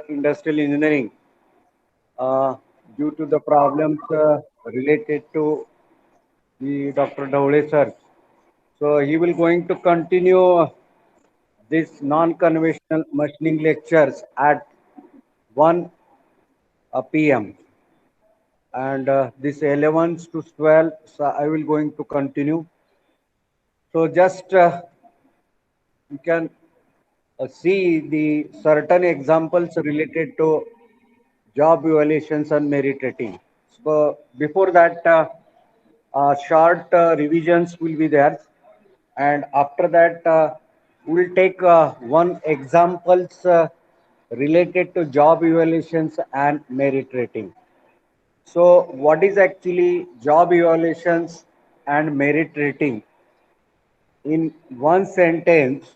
industrial engineering uh, due to the problems related to the Dr. Dawle sir. So he will going to continue this non-conventional machining lectures at 1 p.m. and this 11 to 12. So I will going to continue. So just you can see the certain examples related to job evaluations and merit rating. So before that, short revisions will be there, and after that, we'll take one examples related to job evaluations and merit rating. So, what is actually job evaluations and merit rating? In one sentence,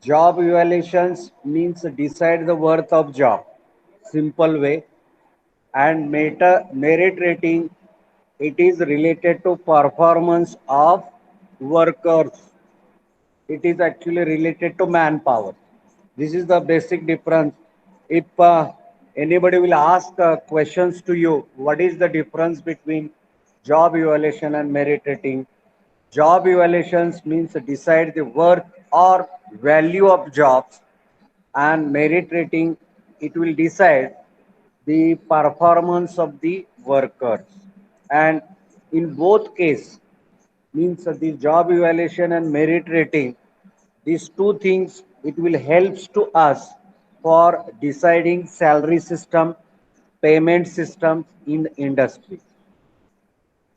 job evaluations means decide the worth of job. Simple way. And merit rating, it is related to performance of workers. It is actually related to manpower. This is the basic difference. If anybody will ask questions to you, what is the difference between job evaluation and merit rating? Job evaluations means decide the worth or value of jobs, and merit rating, it will decide the performance of the workers. And in both case, means the job evaluation and merit rating, these two things, it will helps to us for deciding salary system, payment systems in industry.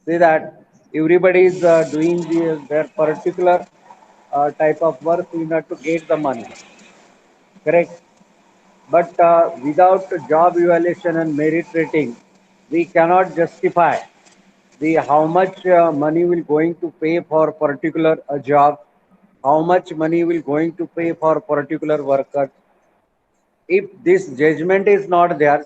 See that everybody is doing their particular type of work in order to get the money, correct? But without job evaluation and merit rating, we cannot justify the how much money will going to pay for particular job, how much money will going to pay for particular worker. If this judgment is not there,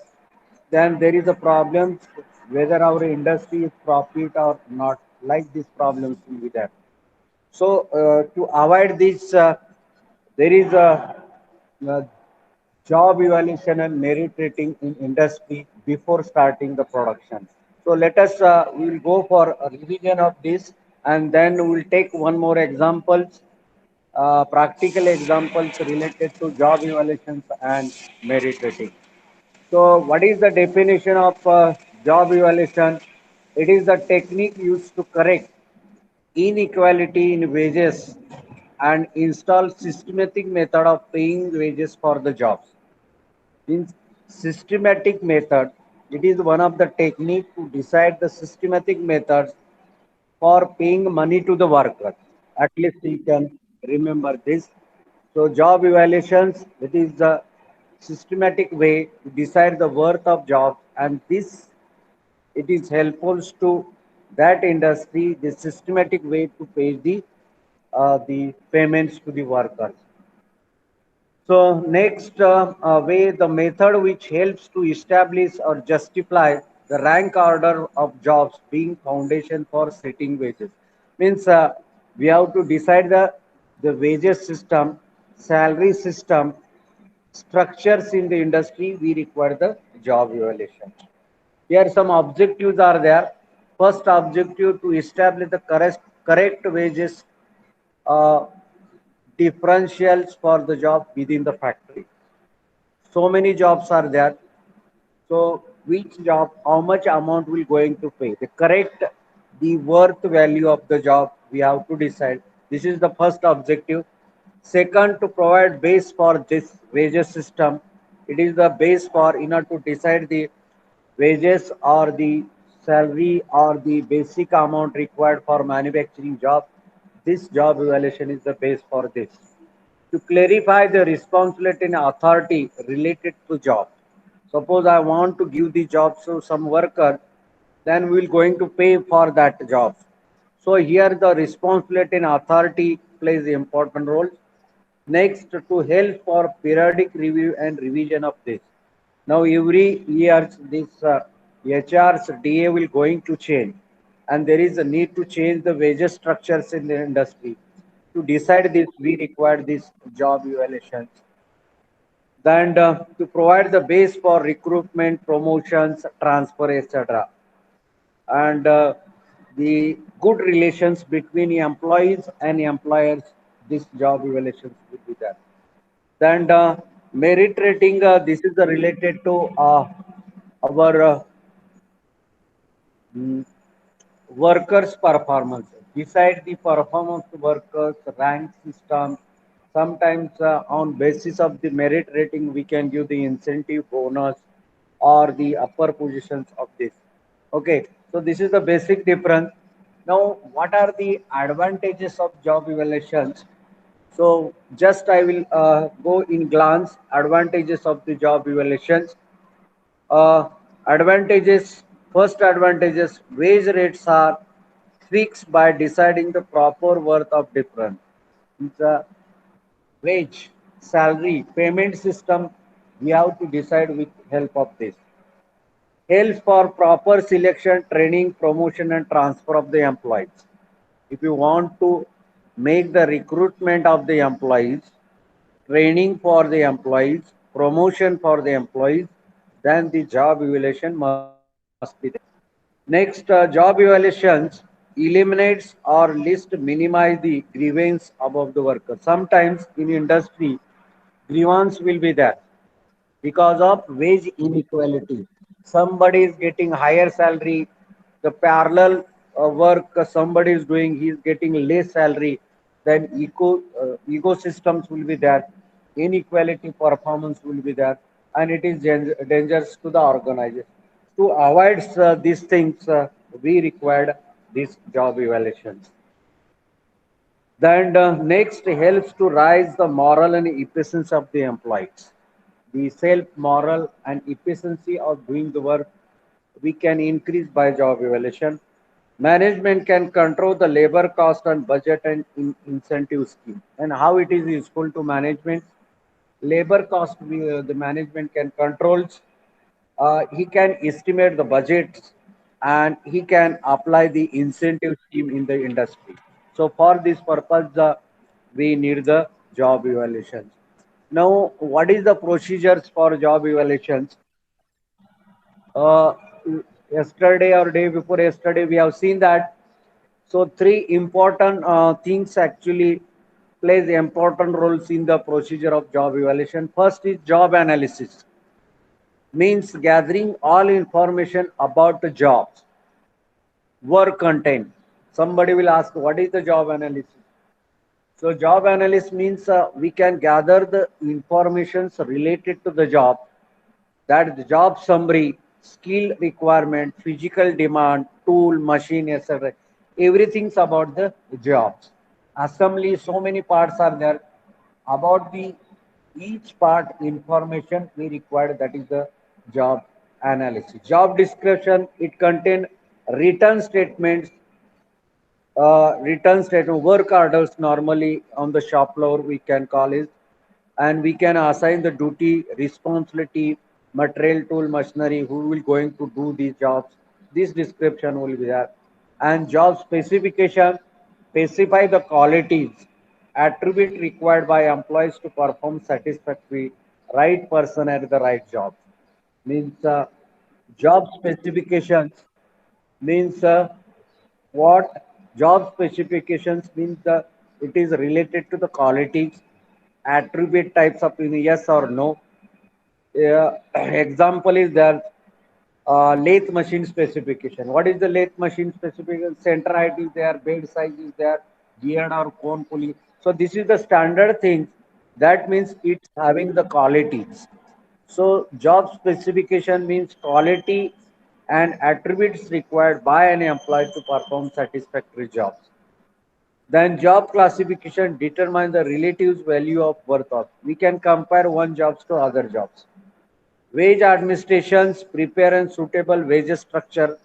then there is a problem whether our industry is profit or not. Like these problems will be there. So to avoid this, there is a job evaluation and merit rating in industry before starting the production. So let us, we will go for a revision of this, and then we will take one more examples, practical examples related to job evaluations and merit rating. So what is the definition of job evaluation? It is the technique used to correct inequality in wages and install systematic method of paying wages for the jobs. In systematic method, it is one of the technique to decide the systematic methods for paying money to the worker. At least you can remember this. So job evaluations, it is the systematic way to decide the worth of jobs, and this, it is helpful to that industry the systematic way to pay the payments to the workers. So next way, the method which helps to establish or justify the rank order of jobs being foundation for setting wages. Means we have to decide the wages system, salary system, structures in the industry, we require the job evaluation. Here some objectives are there. First objective to establish the correct wages uh, differentials for the job within the factory. So many jobs are there. So which job, how much amount will going to pay? The correct, the worth value of the job we have to decide. This is the first objective. Second, to provide base for this wages system. It is the base for in order to decide the wages or the salary or the basic amount required for manufacturing job. This job evaluation is the base for this. To clarify the responsibility and authority related to job. Suppose I want to give the job to some worker, then we will going to pay for that job. So here the responsibility and authority plays an important role. Next, to help for periodic review and revision of this. Now every year this HR's DA will going to change, and there is a need to change the wages structures in the industry. To decide this, we require this job evaluations. Then to provide the base for recruitment, promotions, transfer, etc. And the good relations between employees and employers, this job evaluations will be there. Then merit rating, this is related to our mm, workers' performance. Beside the performance workers, rank system, sometimes on basis of the merit rating, we can give the incentive bonus or the upper positions of this. Okay, so this is the basic difference. Now, what are the advantages of job evaluations? So, just I will go in glance advantages of the job evaluations. uh, Advantages, first advantages, wage rates are fixed by deciding the proper worth of difference. It's a wage, salary, payment system. We have to decide with help of this. Helps for proper selection, training, promotion, and transfer of the employees. If you want to make the recruitment of the employees, training for the employees, promotion for the employees, then the job evaluation must be there. Next, job evaluations eliminates or list minimize the grievance above the worker. Sometimes in industry, grievance will be there because of wage inequality. Somebody is getting higher salary, the parallel work somebody is doing, he is getting less salary. Then ecosystems will be there, inequality performance will be there, and it is dangerous to the organization. To avoid these things, we required these job evaluations. Then next helps to raise the moral and efficiency of the employees. The self moral and efficiency of doing the work we can increase by job evaluation. Management can control the labor cost and budget and incentive scheme. And how it is useful to management? Labor cost, the management can control. He can estimate the budgets and he can apply the incentive scheme in the industry. So for this purpose, we need the job evaluations. Now, what is the procedures for job evaluations? Uh, Yesterday or day before yesterday, we have seen that. So three important things actually plays important roles in the procedure of job evaluation. First is job analysis, means gathering all information about the jobs, work content. Somebody will ask, what is the job analysis? So job analysis means we can gather the informations related to the job, that the job summary, skill requirement, physical demand, tool, machine, etc. Everything's about the jobs. Assembly, so many parts are there. About the each part information we require, that is the job analysis. Job description, it contain written statements, return statement, work orders normally on the shop floor we can call it, and we can assign the duty, responsibility, material, tool, machinery, who will going to do these jobs. This description will be there, and job specification specify the qualities, attribute required by employees to perform satisfactory, right person at the right job. Means job specifications means what job specifications means it is related to the qualities, attribute types of yes or no. Example is there, lathe machine specification. What is the lathe machine specification? Center height is there, bed size is there, geared or cone pulley. So this is the standard thing. That means it's having the qualities. So job specification means quality and attributes required by an employee to perform satisfactory jobs. Then job classification determines the relative value of worth of. We can compare one jobs to other jobs. Wage administrations prepare and suitable wage structure.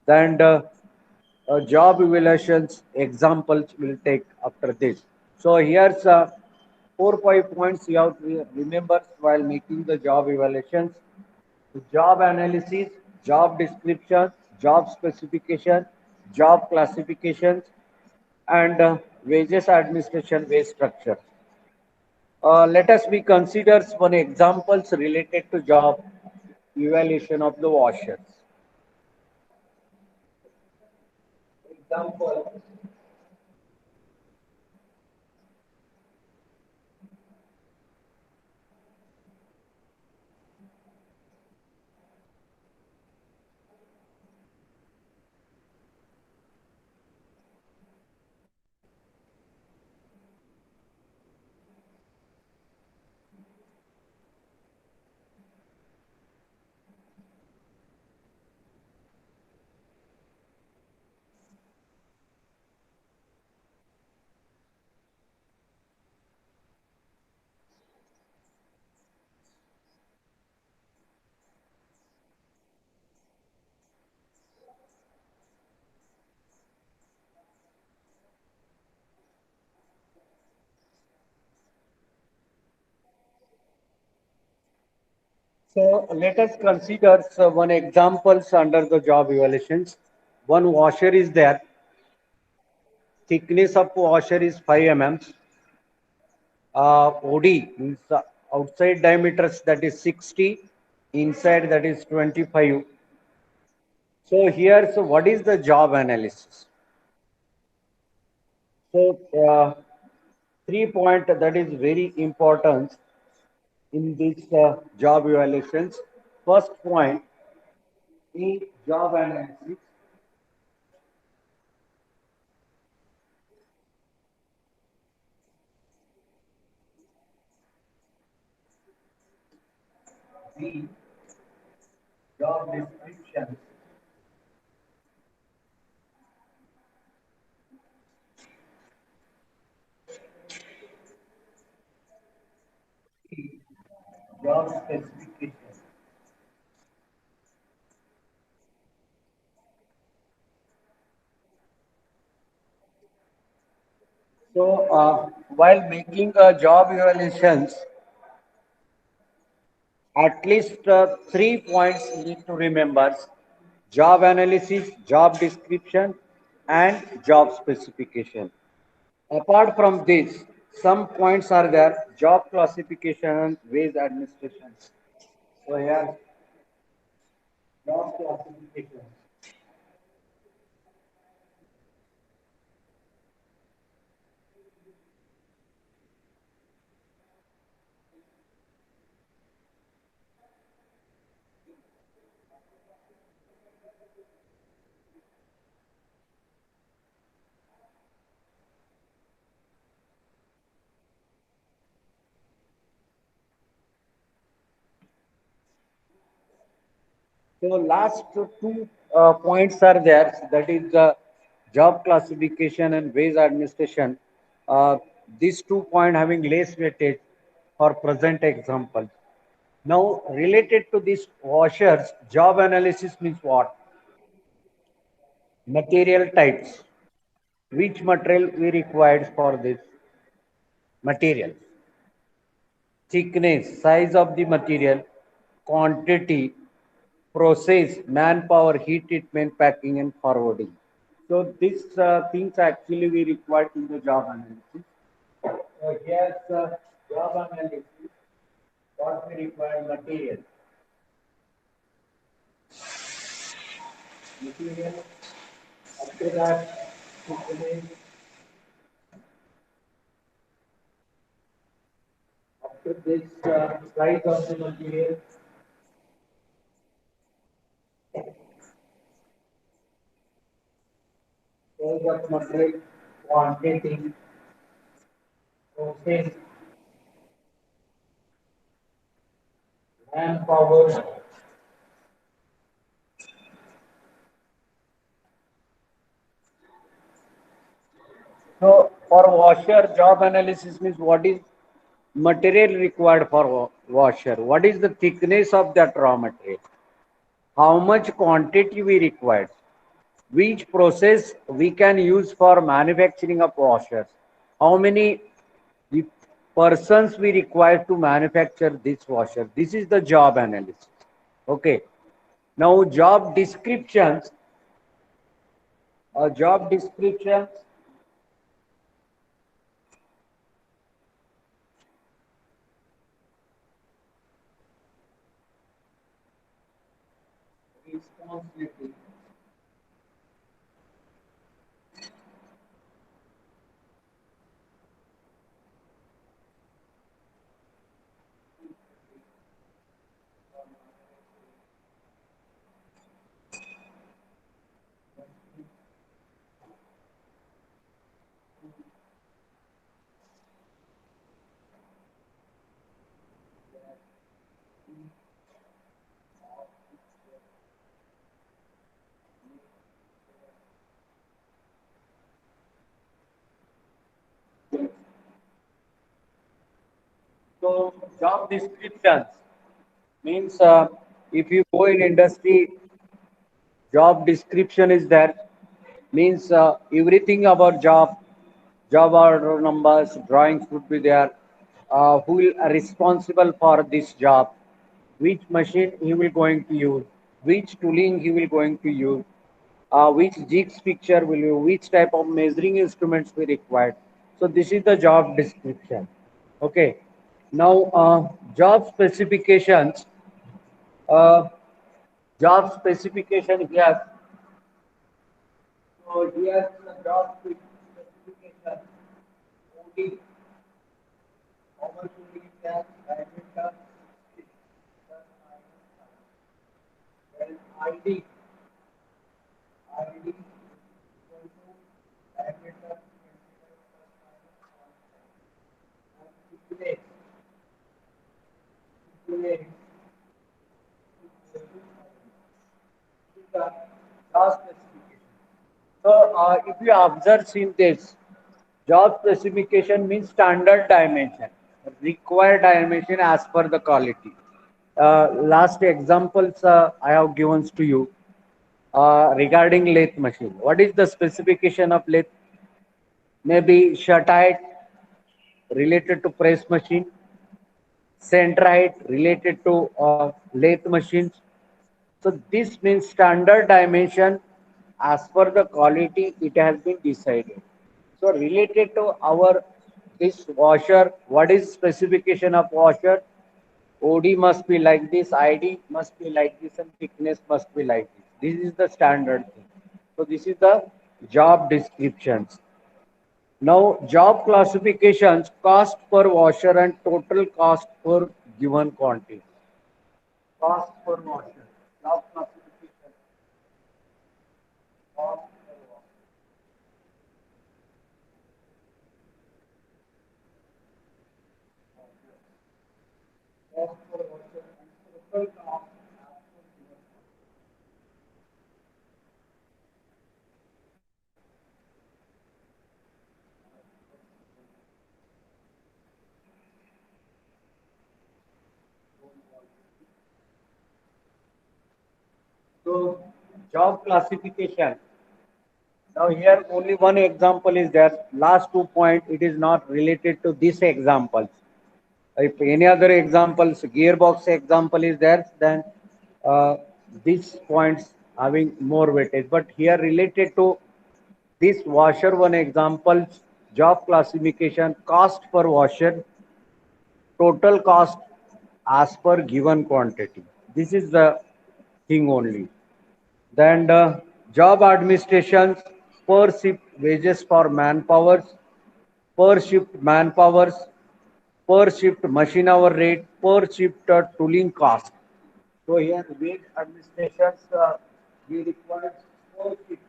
Then job evaluations examples will take after this. So here's 4 5 points you have to remember while making the job evaluations: job analysis, job description, job specification, job classifications, and wages administration, wage structure. Let us be consider one examples related to job evaluation of the washers. Example. So let us consider one examples under the job evaluations. One washer is there. Thickness of washer is 5 mm. OD means outside diameters that is 60, inside that is 25. So here, so what is the job analysis? So 3 point that is very important in this job evaluations. First point is job analysis. B, job description. C, job specification. So while making job evaluations, at least 3 points need to remember: job analysis, job description, and job specification. Apart from this, some points are there: job classification and wage administration. So here, job classification. So last two points are there. That is job classification and wage administration. Uh, these 2 points having less weightage for present example. Now related to these washers, job analysis means what? Material types. Which material we required for this material? Thickness, size of the material, quantity, process, manpower, heat treatment, packing, and forwarding. So these things actually we required in the job analysis. Here's job analysis. What we require: material, material. After that, thickness. After this, size of the material, size of material, quantity, process, manpower. So for washer, job analysis means what is material required for washer? What is the thickness of that raw material? How much quantity we require? Which process we can use for manufacturing of washers? How many the persons we require to manufacture this washer? This is the job analysis. Okay. Now job descriptions. Job descriptions. responsibility. So job descriptions means if you go in industry, job description is there. Means everything about job order numbers, drawings would be there. Who will responsible for this job? Which machine he will going to use? Which tooling he will going to use? Which jigs picture will you? Which type of measuring instruments we required? So this is the job description. Okay. Now job specifications. Uh, job specification here. So here the job specification. OD, how much will be tax, diameter, then ID, ID equal to diameter, and thickness, thickness is the job specification. So if you observe in this, job specification means standard dimension, required dimension as per the quality. Last examples I have given to you regarding lathe machine. What is the specification of lathe? Maybe shut height related to press machine, center height related to lathe machines. So this means standard dimension as per the quality it has been decided. So related to our this washer, what is specification of washer? OD must be like this, ID must be like this, and thickness must be like this. This is the standard thing. So this is the job descriptions. Now job classifications, cost per washer and total cost per given quantity. Cost per washer. Job classification. Cost per washer. Cost per washer and total cost. So job classification. Now here only one example is there. Last 2 point it is not related to this example. If any other examples, gearbox example is there, then uh, these points having more weightage. But here related to this washer one example, job classification, cost per washer, total cost as per given quantity. This is the thing only. Then job administrations, per shift wages for manpower, per shift manpower, per shift machine hour rate, per shift tooling cost. So here wage administrations we require per shift.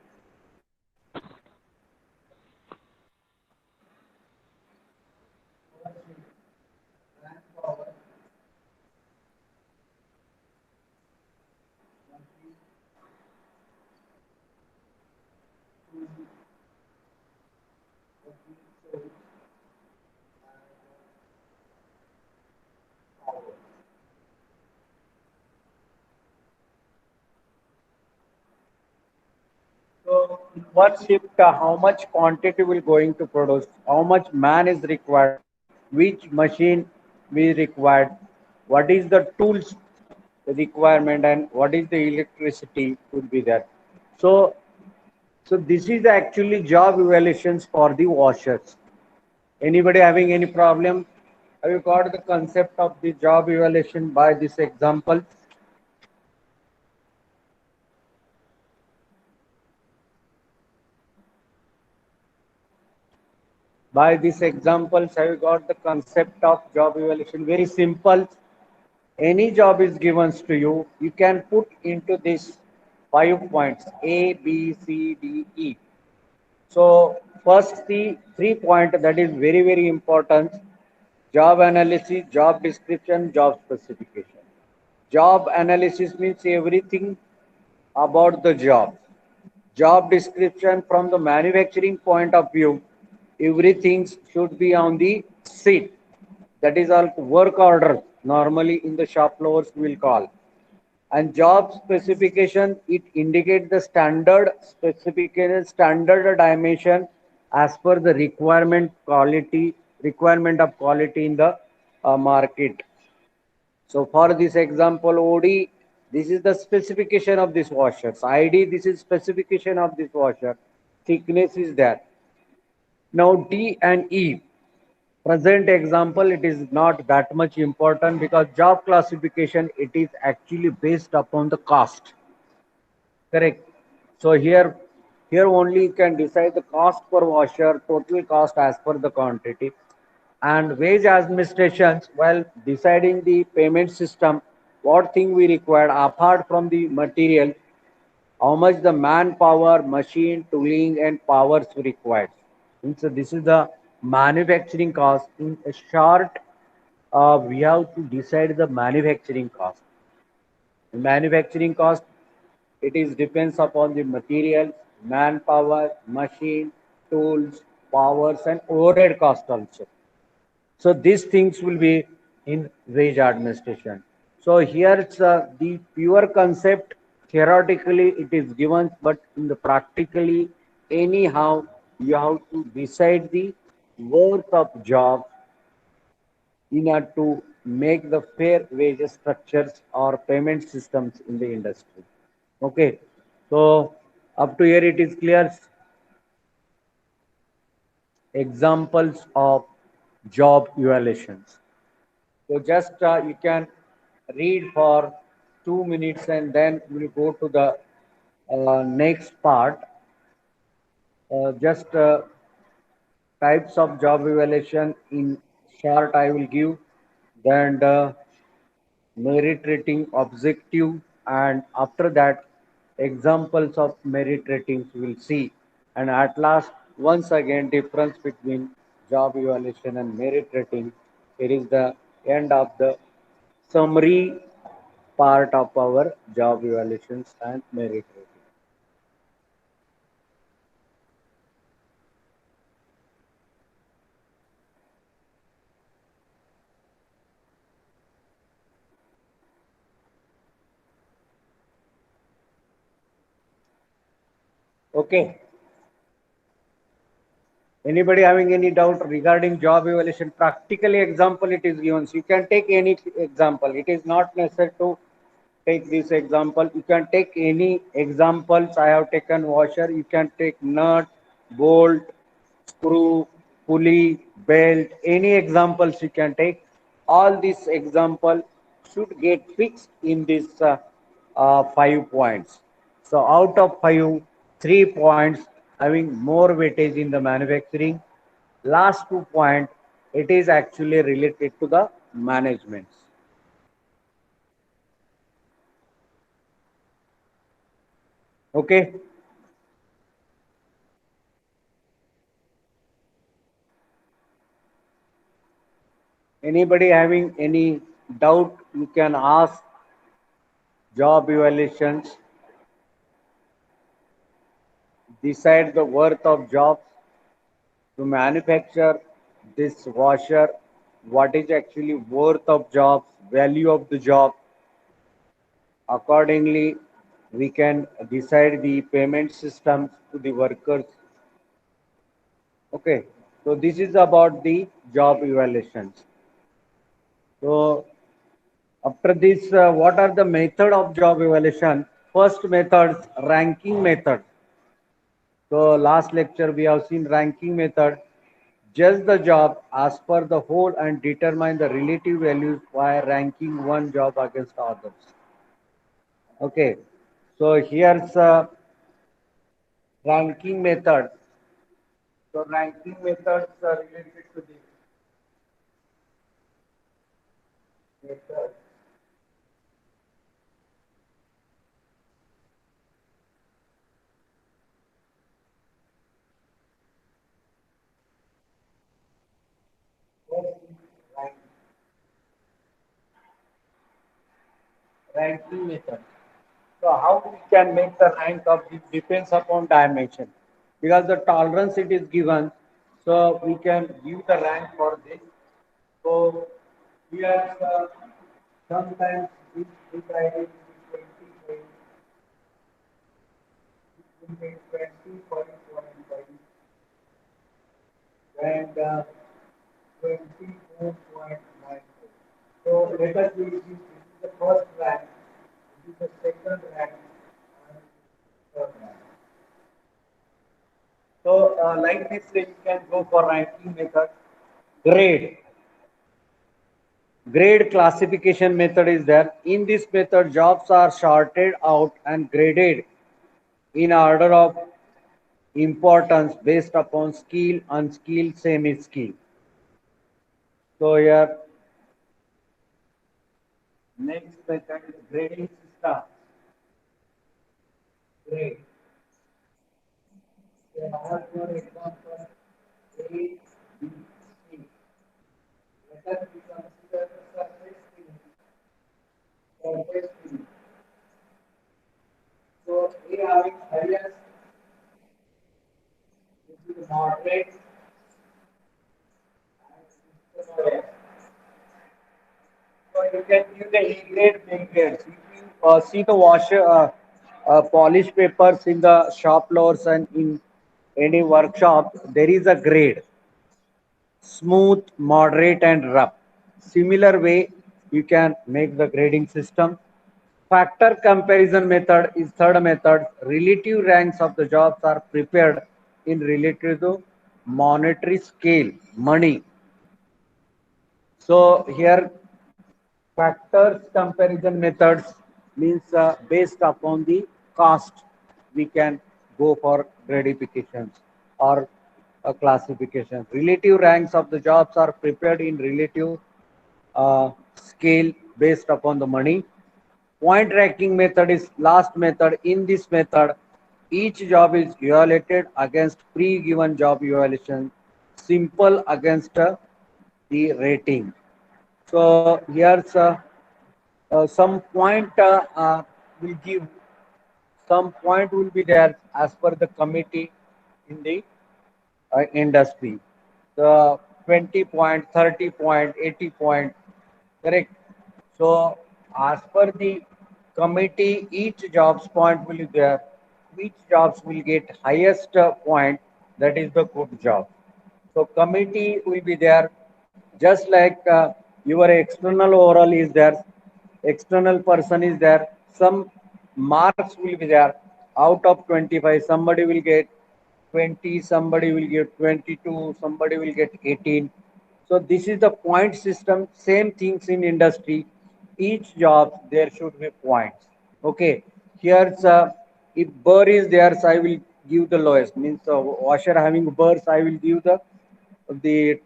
So in one shift, how much quantity will going to produce? How much man is required? Which machine we required? What is the tools requirement and what is the electricity would be there? So, so this is actually job evaluations for the washers. Anybody having any problem? Have you got the concept of the job evaluation by this example? By these examples, have you got the concept of job evaluation? Very simple. Any job is given to you, you can put into this 5 points A, B, C, D, E. So first the 3 point that is very very important: job analysis, job description, job specification. Job analysis means everything about the job. Job description from the manufacturing point of view, everything should be on the seat. That is all work order. Normally in the shop floors we will call. And job specification, it indicates the standard specification, standard dimension as per the requirement of quality in the market. So for this example, OD, this is the specification of this washer. So ID, this is specification of this washer. Thickness is there. Now D and E, present example, it is not that much important because job classification, it is actually based upon the cost. Correct. So here only you can decide the cost per washer, total cost as per the quantity. And wage administrations, while deciding the payment system, what thing we require apart from the material, how much the manpower, machine, tooling, and powers required. And so this is the manufacturing cost. In a short, we have to decide the manufacturing cost. The manufacturing cost, it is depends upon the materials, manpower, machine, tools, powers, and overhead cost also. So these things will be in wage administration. So here it's the pure concept. Theoretically, it is given, but in the practically, anyhow, you have to decide the worth of job in order to make the fair wage structures or payment systems in the industry. Okay, so up to here it is clear. Examples of job evaluations. So just you can read for 2 minutes and then we'll go to the next part. Just types of job evaluation in short I will give. Then merit rating objective, and after that examples of merit ratings we'll see. And at last, once again, difference between job evaluation and merit rating. It is the end of the summary part of our job evaluations and merit rating. Okay. Anybody having any doubt regarding job evaluation? Practically example it is given. So you can take any example. It is not necessary to take this example. You can take any examples. I have taken washer. You can take nut, bolt, screw, pulley, belt. Any examples you can take. All these example should get fixed in this 5 points. So out of five, 3 points having more weightage in the manufacturing. Last 2 point, it is actually related to the management. Okay. Anybody having any doubt, you can ask. Job evaluations decide the worth of jobs. To manufacture this washer, what is actually worth of jobs, value of the job. Accordingly, we can decide the payment systems to the workers. Okay, so this is about the job evaluations. So after this, what are the method of job evaluation? First method, ranking method. So last lecture we have seen ranking method. Judge the job as per the whole and determine the relative values by ranking one job against others. Okay, so here's a ranking method. So ranking methods are related to the method. Rank, ranking method. So how we can make the rank of this depends upon dimension. Because the tolerance it is given, so we can give the rank for this. So here sometimes this divided into 20 20.5 and 24.9. So let us see this is the first rank, this is the second rank, and third rank. So like this way you can go for ranking method. Grade. Grade classification method is there. In this method, jobs are sorted out and graded in order of importance based upon skill, unskill, semi-skill. So here, next method is grading system. Grade. So I have for example A, B, C. Let us consider the surface finish. So A having highest, this is moderate, and so you can use the A grade, B grade. If you see the washer, polish papers in the shop floors and in any workshop, there is a grade: smooth, moderate, and rough. Similar way, you can make the grading system. Factor comparison method is third method. Relative ranks of the jobs are prepared in relative to monetary scale, money. So here factors comparison methods means based upon the cost we can go for gratifications or classification. Relative ranks of the jobs are prepared in relative scale based upon the money. Point ranking method is last method. In this method, each job is evaluated against pre-given job evaluation, simple against the rating. So here's some point will give, some point will be there as per the committee in the industry. The 20 point, 30 point, 80 point, correct. So as per the committee, each jobs point will be there. Each jobs will get highest point. That is the good job. So committee will be there, just like your external oral is there, external person is there. Some marks will be there. Out of 25, somebody will get 20, somebody will get 22, somebody will get 18. So this is the point system. Same things in industry. Each job there should be points. Okay. Here's if burr is there, so I will give the lowest. Means washer having burrs, I will give the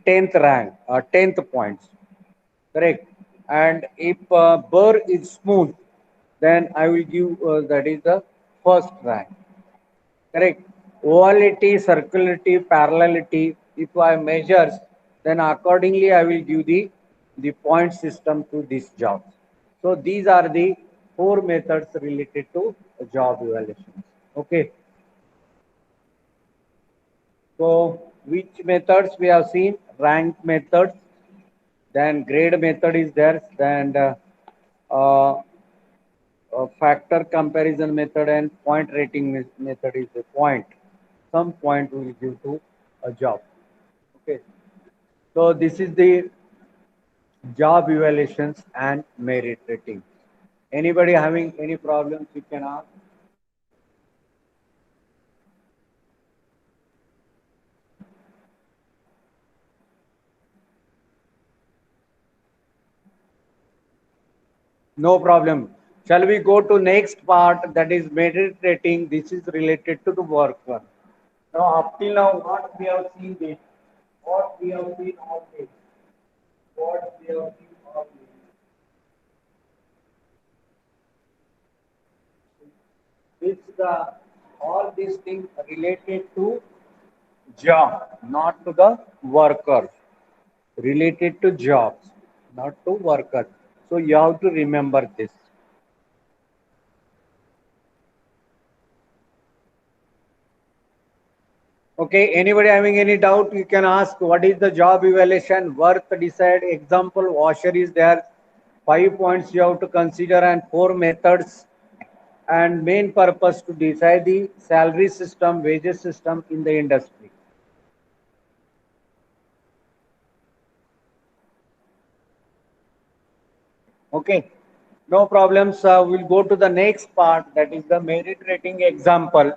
10th rank, 10th points. Correct. And if burr is smooth, then I will give that is the first rank. Correct. Ovality, circularity, parallelity, if I measures, then accordingly I will give the point system to this job. So these are the four methods related to job evaluation. Okay. So which methods we have seen? Rank methods, then grade method is there, then uh, factor comparison method and point rating method is the point. Some point will give to a job. Okay. So this is the job evaluations and merit rating. Anybody having any problems, you can ask. No problem. Shall we go to next part, that is merit rating? This is related to the work one. Now, up till now, what we have seen this, what we have seen all this, what we have seen all this. It's the all these things related to job, not to the workers. Related to jobs, not to workers. So you have to remember this. Okay, anybody having any doubt, you can ask what is the job evaluation, worth, decide, example, washer is there, 5 points you have to consider and 4 methods and main purpose to decide the salary system, wages system in the industry. Okay, no problems. We'll go to the next part, that is the merit rating example.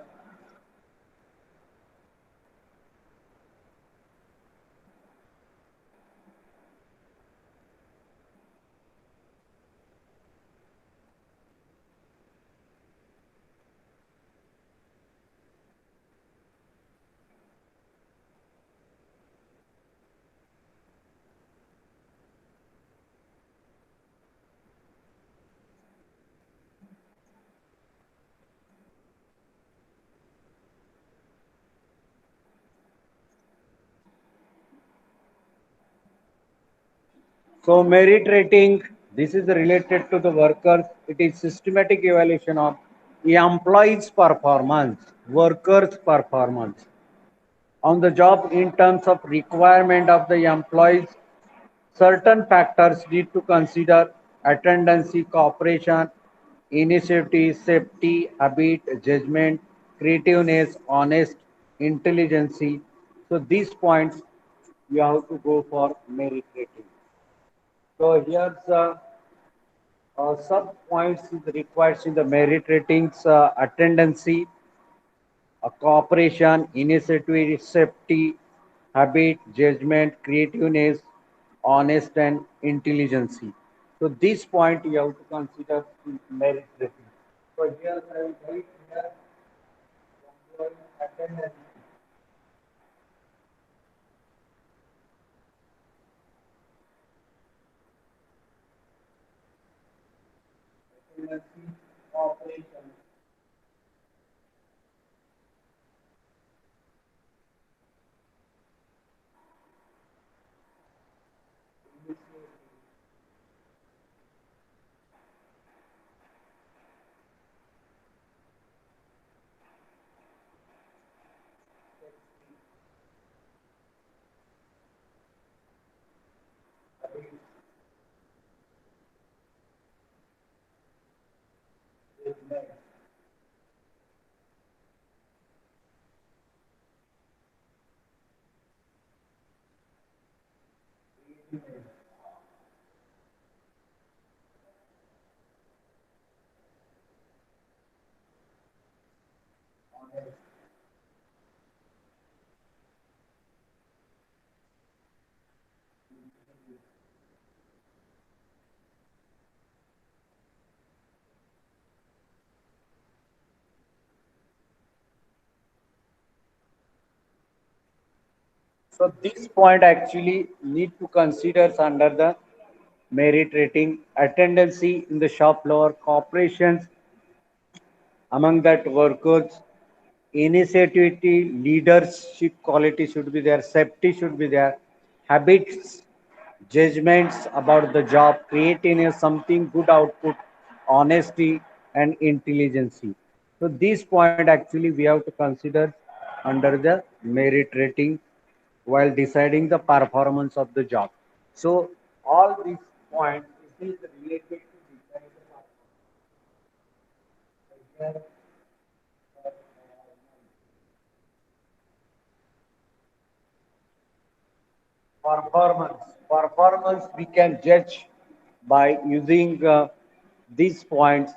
So merit rating, this is related to the workers. It is systematic evaluation of the employees' performance, workers' performance on the job in terms of requirement of the employees. Certain factors need to consider attendance, cooperation, initiative, safety, habit, judgment, creativeness, honest, intelligence. So these points you have to go for merit rating. So here's sub points is required in the merit ratings, attendance, cooperation, initiative, safety, habit, judgment, creativeness, honest and intelligence. So this point you have to consider in merit rating. So here I will write here attendance, attendance, cooperation, so this point actually need to consider under the merit rating, attendance in the shop floor, corporations among that workers, initiative, leadership quality should be there, safety should be there, habits, judgments about the job, creating a something good output, honesty and intelligence. So this point actually we have to consider under the merit rating while deciding the performance of the job. So all these points is related to deciding the performance we can judge by using these points: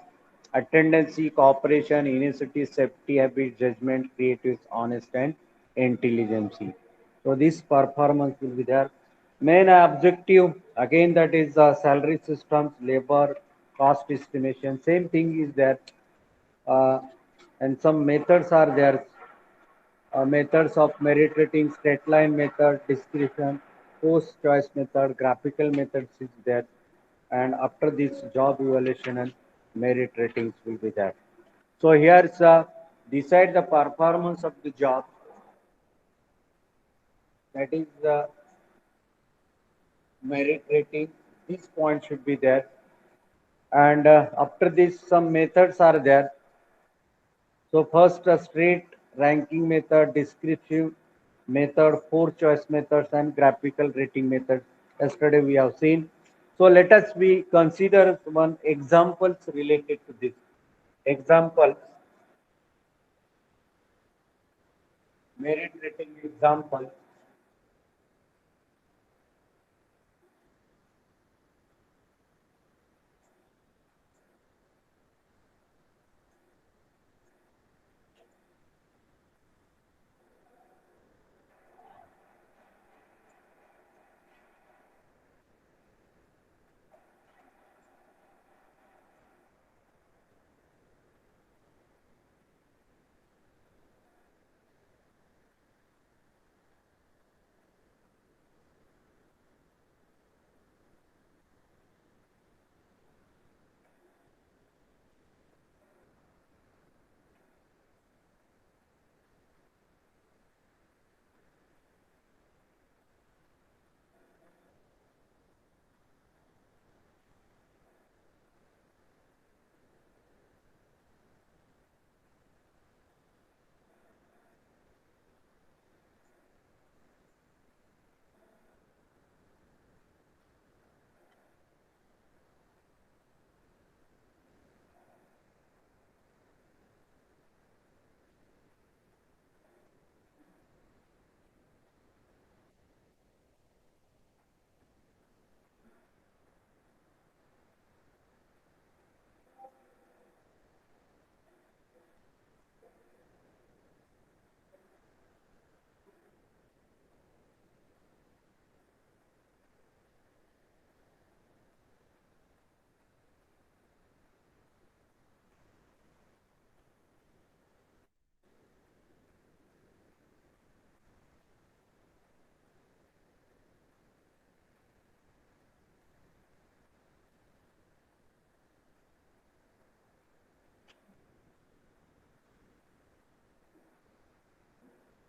attendance, cooperation, initiative, safety, habit, judgment, creative, honest and intelligence. So this performance will be there. Main objective again, that is salary systems, labor cost estimation, same thing is there. uh, and some methods are there. methods of merit rating, straight line method, discretion, post choice method, graphical methods is there, and after this job evaluation and merit ratings will be there. So here's decide the performance of the job, that is the merit rating. This point should be there, and after this some methods are there. So first a straight ranking method, descriptive method, four choice methods, and graphical rating method. Yesterday we have seen. So let us we consider one examples related to this. Example, merit rating example.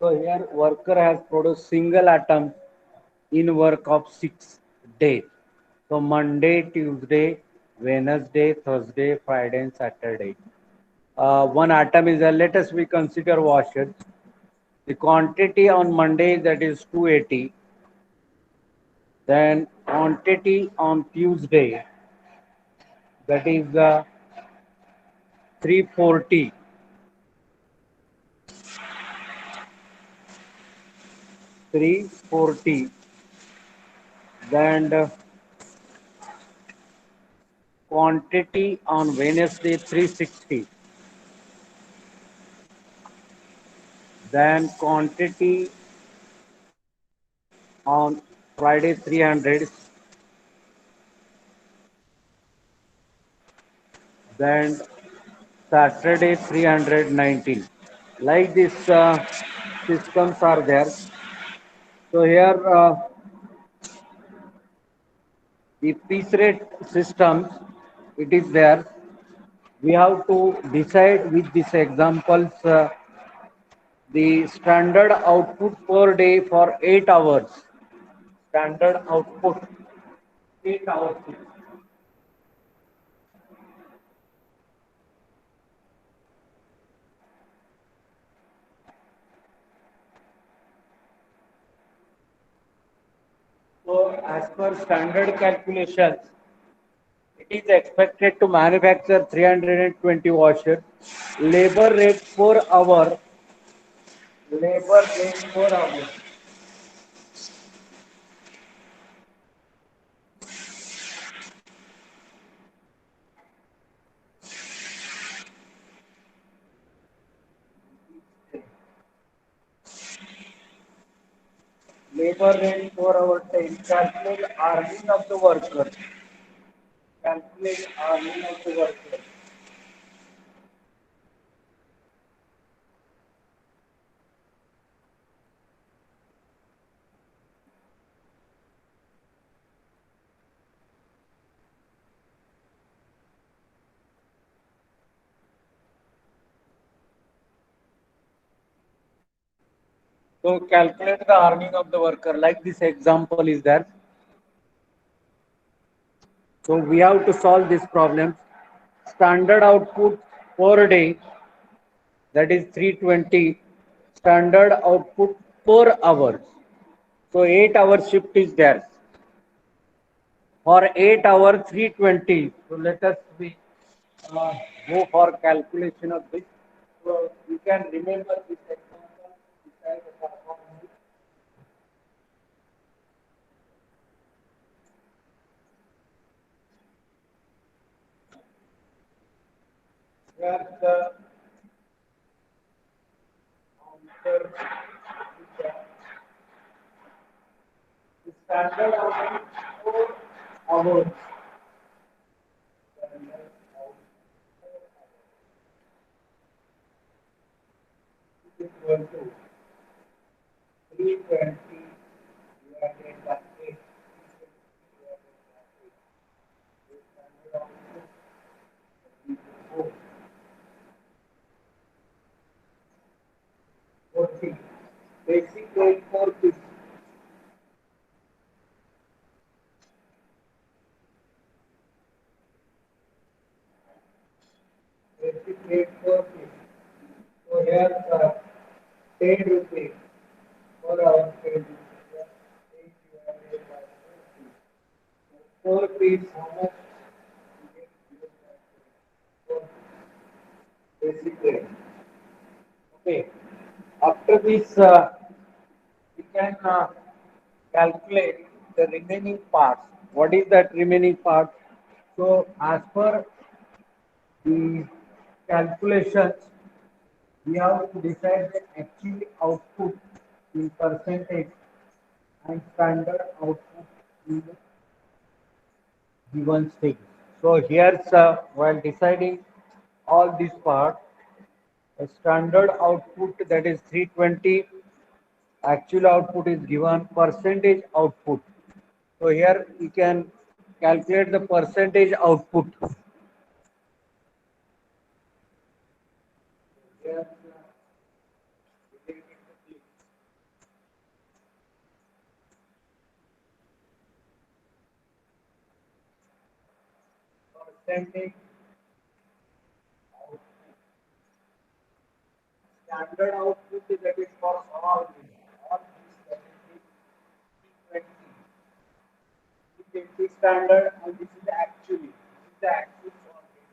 So here worker has produced single atom in work of 6 days. So Monday, Tuesday, Wednesday, Thursday, Friday, and Saturday. One atom is there. Let us we consider washers. The quantity on Monday that is 280. Then quantity on Tuesday that is 340. 340. Then quantity on Wednesday 360. Then quantity on Friday 300. Then Saturday 319. Like this systems are there. So here the piece rate systems, it is there. We have to decide with these examples the standard output per day for 8 hours. Standard output 8 hours. So as per standard calculations, it is expected to manufacture 320 washers. Labor rate per hour, labor rate per hour. Labor rate per hour time. Calculate earning of the worker. Calculate earning of the worker. So calculate the earning of the worker. Like this example is there. So we have to solve this problem. Standard output per day, that is 320. Standard output per hour. So 8 hour shift is there. For 8 hour 320. So let us uh, go for calculation of this. So you can remember this example. Beside the performance. Where the counter the standard output for hours. Standard output is equal to 320 divided by 8. Standard output is 40. Basic rate for this. Basic rate for this. So here 10 rupees per hour. 10 rupees. 8 divided by 4 piece how much? Basic rate. Okay. After this, we can calculate the remaining parts. What is that remaining part? So, as per the calculations, we have to decide the actual output in percentage and standard output in the given stage. So, here, while deciding all these parts, a standard output, that is 320, actual output is given, percentage output. So here we can calculate the percentage output. Here, percentage output. Standard output, that is for all these, that is 320 standard, and this is the actually. This is the actual quantity.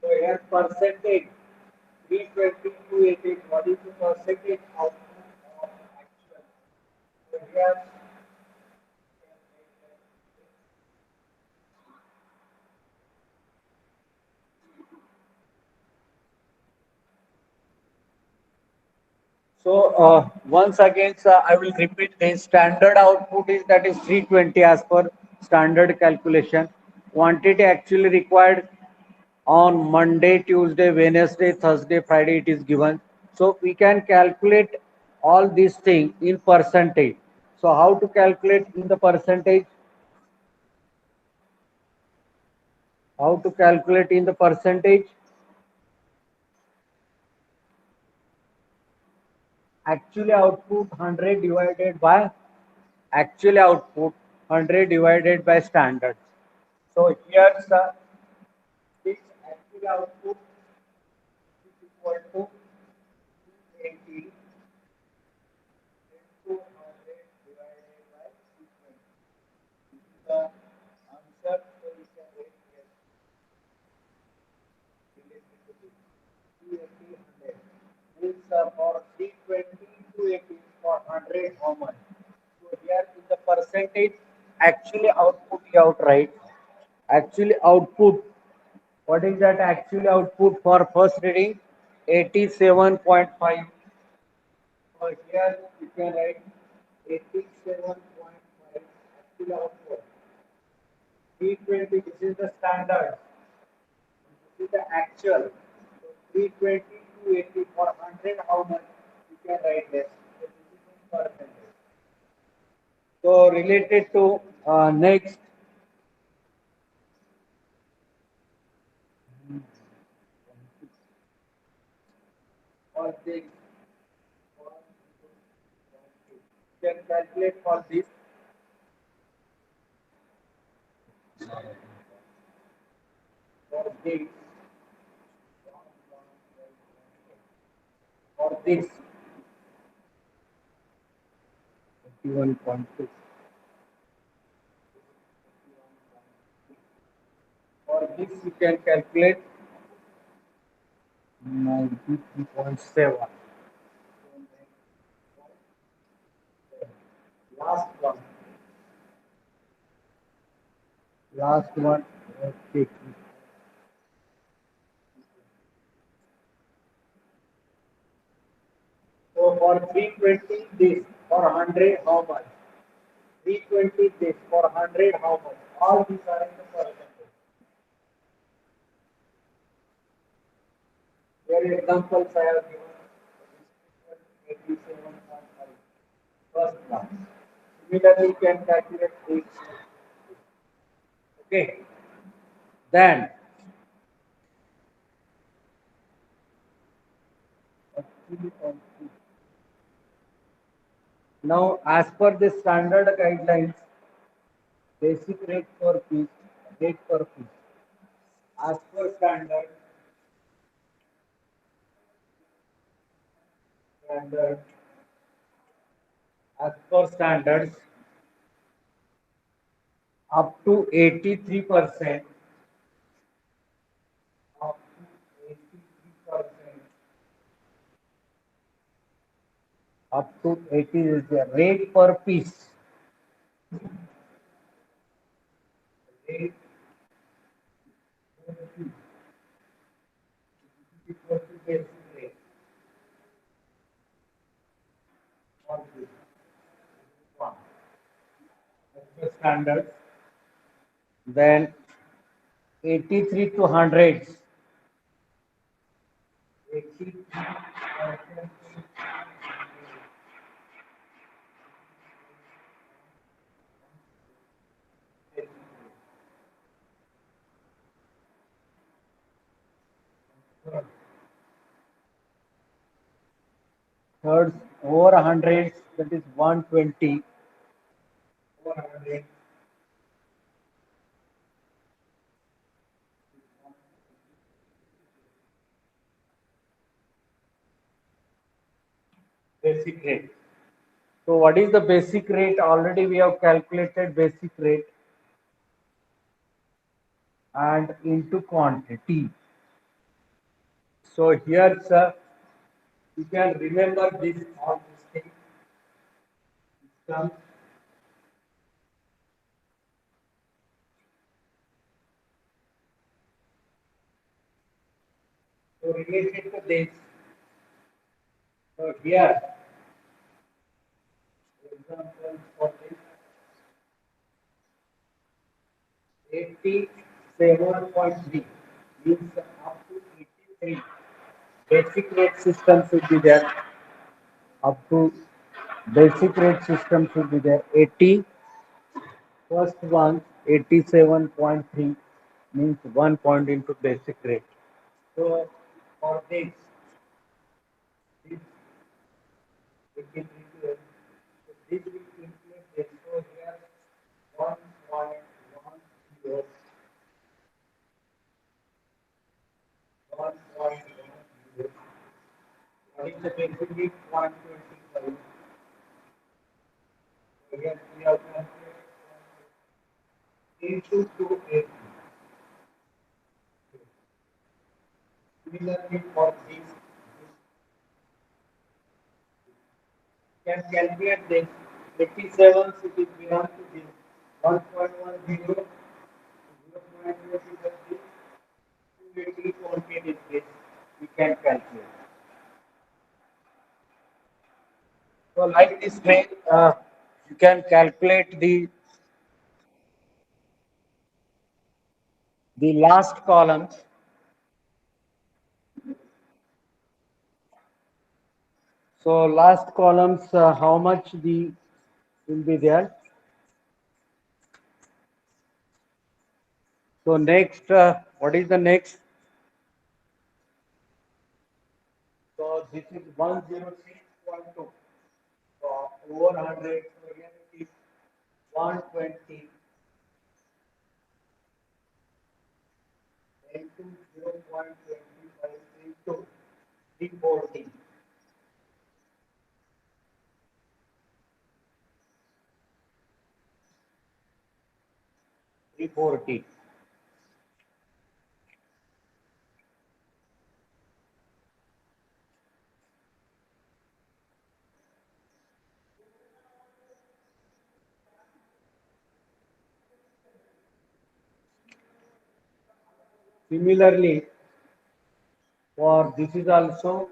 So here percentage 320 to 18. What is the percentage output of actual? So here so once again, sir, I will repeat this. Standard output is that is 320 as per standard calculation. Quantity actually required on Monday, Tuesday, Wednesday, Thursday, Friday it is given. So we can calculate all these things in percentage. So how to calculate in the percentage? How to calculate in the percentage? Actually output 100 divided by actual output 100 divided by standard. So here the this actual output is equal to 80 into 100 divided by 220. This is the answer. So we can write here related to this 280 100. Means for 320 280 for 100 how much? So here in the percentage actually output you have to write. Actually output, what is that actual output for first reading? 87.5. So here you can write 87.5 actual output. 320, this is the standard. This is the actual. So 320 to 80 for 100, how much? You can write this. So this is in percentage. So related to next, for this, you can calculate for this. For this, for this, 21.2. For this, you can calculate 93.7. Last one. Last one. Okay. So for 320 this, for 100 how much? 320 this, for 100 how much? All these are in the percentage. Here examples I have given. 87.5. First one. Similarly, you can calculate this. Okay. Then now, as per the standard guidelines, basic rate per piece, rate per piece. As per standard, as per standards, up to 83%, up to 83%, up to 80 is the rate per piece. Rate per piece is equal to basic rate for this one. As per standards, then 83 to 100s. 83% thirds over 100, that is 120. 400. Basic rate. So what is the basic rate? Already we have calculated basic rate and into quantity. So here, sir, you can remember this all these things. System. So related to this, so here, example for this, 87.3 means up to 83. Basic rate system should be there. Up to basic rate system should be there. 80. First one, 87.3 means 1 point into basic rate. So for this 83, so this will include this. So here 1.10, 1.10. What is the basic rate? 125. So here we have calculated into 280. Similarly for this, can calculate this. 87 it is belong to this. 1.10, 0.0 is this. 280 quantity is this. We can calculate. So like this way, you can calculate the last columns. So last columns, how much the will be there. So next, what is the next? So this is 106.2. So over 100, so here it is 120 into 0.25 into 340. 340. Similarly, for this is also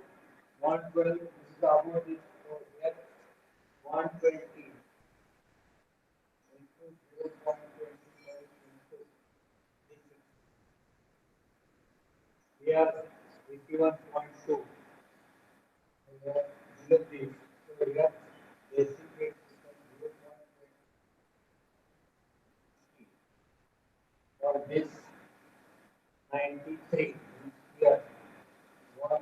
112. This is about this. So here 120 into 0.25 into 360. Here 81.2. Here 03. So here basic rate system 0.20. For this 93. Here 1.10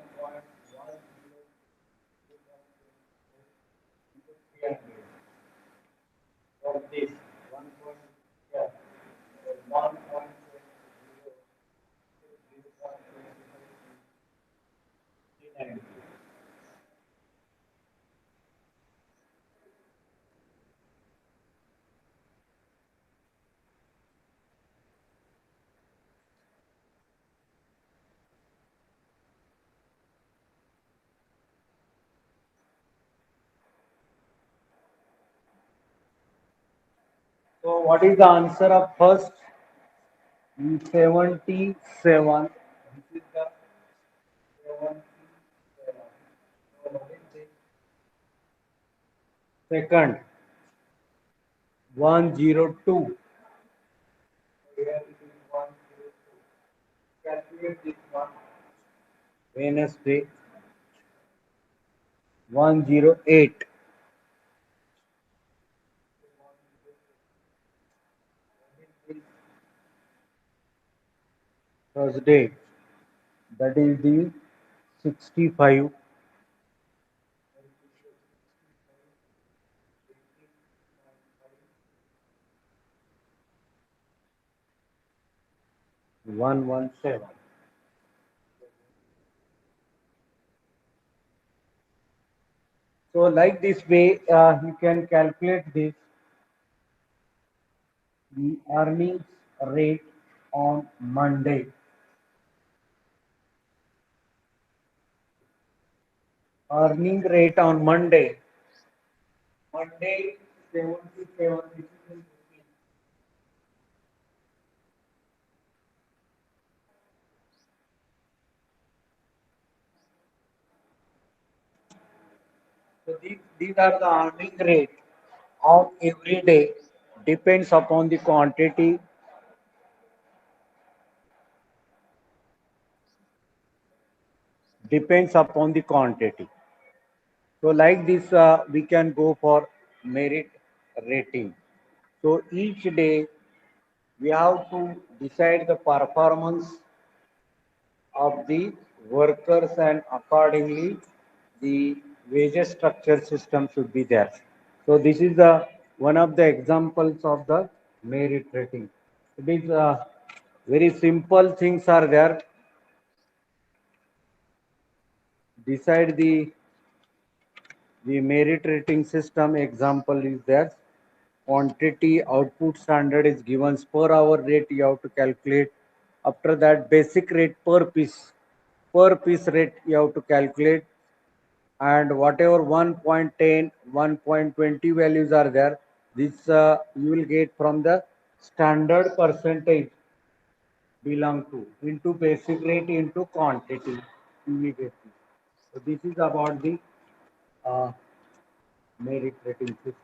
into 300. For this 1. Yeah, 1.20 So what is the answer of first? 77. This is the 77. So what is this? Second, 102. Here it is 102. Calculate this one. Wednesday 108. Thursday, that is the 65. 117. So like this way, you can calculate this, the earnings rate on Monday. Earning rate on Monday. Monday 77. This is in rupees. So these are the earning rate of every day. Depends upon the quantity. Depends upon the quantity. So like this, we can go for merit rating. So each day we have to decide the performance of the workers, and accordingly the wages structure system should be there. So this is the one of the examples of the merit rating. It is very simple things are there. Decide the merit rating system example is there. Quantity output standard is given per hour rate you have to calculate. After that basic rate per piece rate you have to calculate, and whatever 1.10 1.20 values are there, this you will get from the standard percentage belong to into basic rate into quantity immediately. So this is about the uh, merit rating system.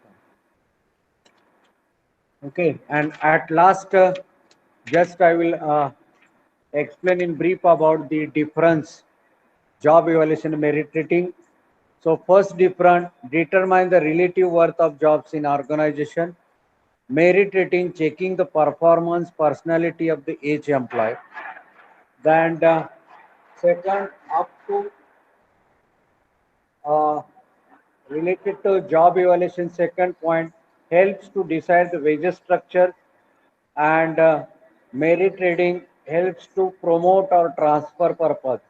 Okay, and at last, just I will explain in brief about the difference job evaluation and merit rating. So first difference, determine the relative worth of jobs in organization. Merit rating, checking the performance, personality of the each employee. Then second, up to Uh, Related to job evaluation, second point helps to decide the wages structure, and merit trading helps to promote or transfer purpose.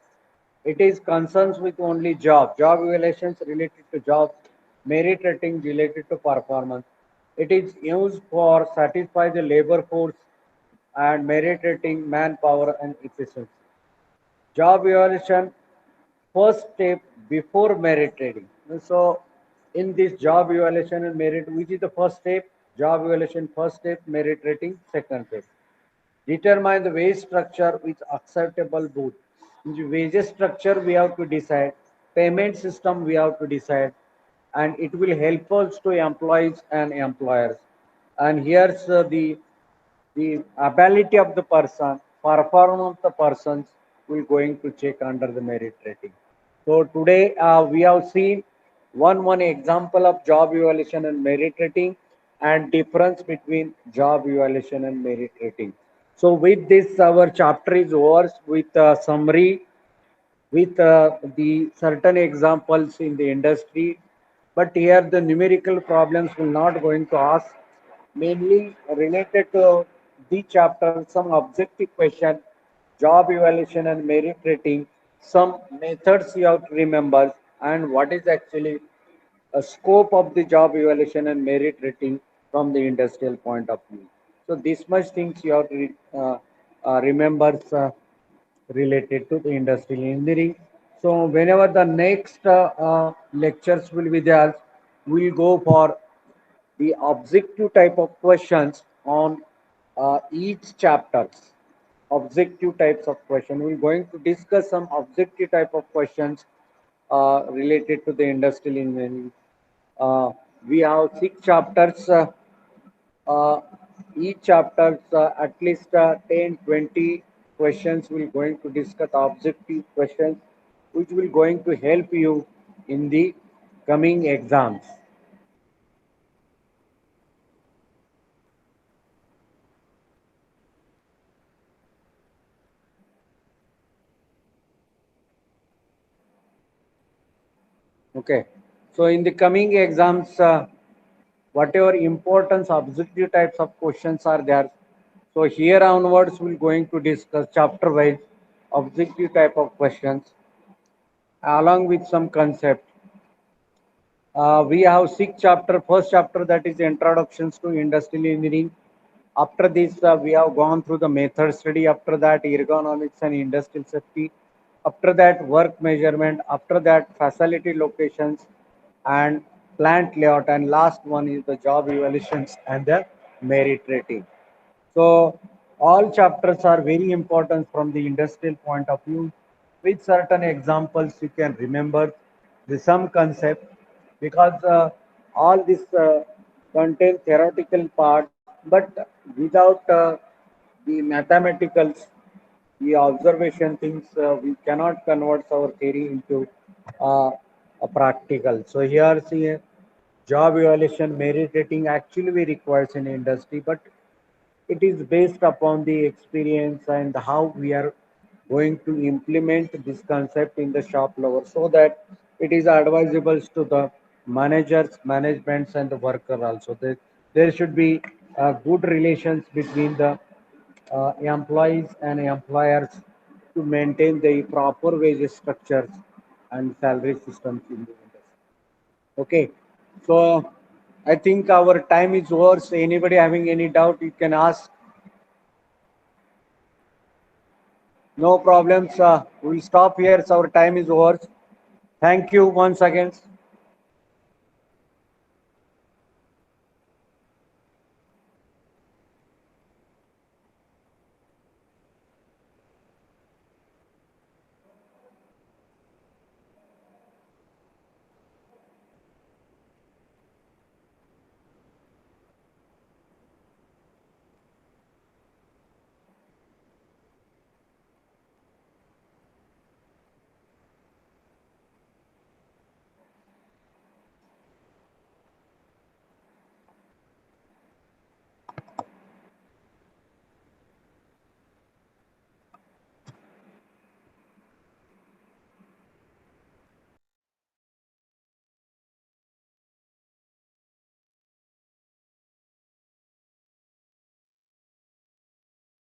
It is concerns with only job evaluations related to jobs, merit rating related to performance. It is used for satisfy the labor force, and merit rating manpower and efficiency. Job evaluation first step before merit trading. So in this job evaluation and merit, which is the first step? Job evaluation first step, merit rating second step. Determine the wage structure with acceptable both. In the wages structure we have to decide, payment system we have to decide, and it will help us to employees and employers. And here's the ability of the person, performance of the persons will going to check under the merit rating. So today we have seen one example of job evaluation and merit rating, and difference between job evaluation and merit rating. So with this, our chapter is over with a summary with the certain examples in the industry. But here the numerical problems will not going to ask, mainly related to the chapter, some objective question, job evaluation and merit rating, some methods you have to remember, and what is actually a scope of the job evaluation and merit rating from the industrial point of view. So this much things you have to remember related to the industrial engineering. So whenever the next lectures will be there, we'll go for the objective type of questions on each chapters. Objective types of question. We're going to discuss some objective type of questions related to the industrial engineering. Uh, we have six chapters. Uh, each chapter at least 10 20 questions we're going to discuss objective questions which will going to help you in the coming exams. Okay, so in the coming exams, whatever importance objective types of questions are there, so here onwards we're going to discuss chapter wise objective type of questions along with some concept. We have six chapter. First chapter, that is introductions to industrial engineering. After this, we have gone through the method study. After that, ergonomics and industrial safety. After that, work measurement. After that, facility locations and plant layout. And last one is the job evaluations and the merit rating. So all chapters are very important from the industrial point of view. With certain examples, you can remember the some concept, because all this contain theoretical part, but without the mathematicals, the observation things, we cannot convert our theory into uh, a practical. So here, see, job evaluation, merit rating actually we requires in industry, but it is based upon the experience and how we are going to implement this concept in the shop level, so that it is advisable to the managers, managements, and the worker also. There should be good relations between the employees and employers to maintain the proper wage structures and salary systems in the industry. Okay, so I think our time is over. So anybody having any doubt, you can ask. No problems. We'll stop here. So our time is over. Thank you once again.